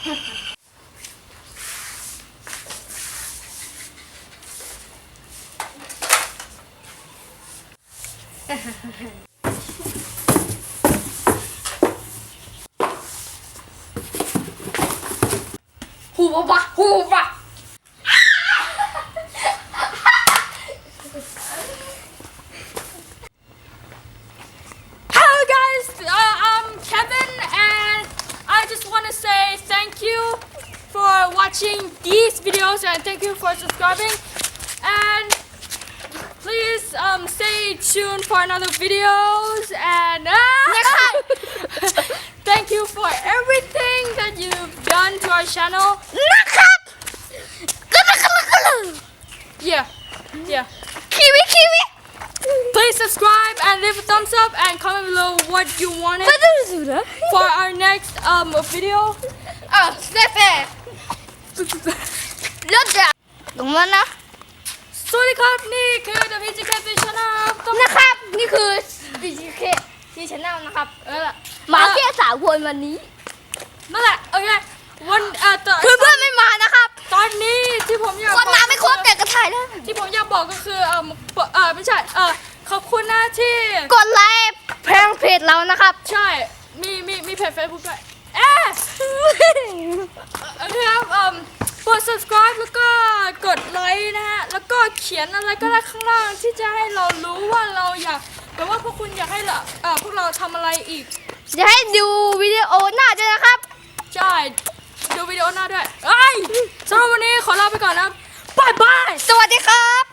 หูบะหูบะwatching these videos and thank you for subscribing and please stay tuned for another videos and thank you for everything that you've done to our channel. Yeah. Please subscribe and leave a thumbs up and comment below what you wanted for our next video. Snap เลือดเดือดตรงนั้นนะสวัสดีครับนี่คือ The PGK Channel นะครับนี่คือ PGK Channel นะครับมาแค่3 คนวันนี้นั่นแหละโอเควันคือเพื่อนไม่มานะครับตอนนี้ที่ผมอยากคนมาไม่ครบแต่กระถ่ายแล้วที่ผมอยากบอกก็คือไม่ใช่ขอบคุณนะที่กดไลค์เพจเรานะครับใช่มีเพจ Facebook ด้วยโอเคครับกด subscribe แล้วก็กดไลค์นะฮะแล้วก็เขียนอะไรก็ได้ข้างล่างที่จะให้เรารู้ว่าเราอยากแบบว่าพวกคุณอยากให้พวกเราทำอะไรอีกจะให้ดูวิดีโอหน้าด้วยนะครับใช่ดูวิดีโอหน้าด้วยสำหรับวันนี้ขอลาไปก่อนนะบายบายสวัสดีครับ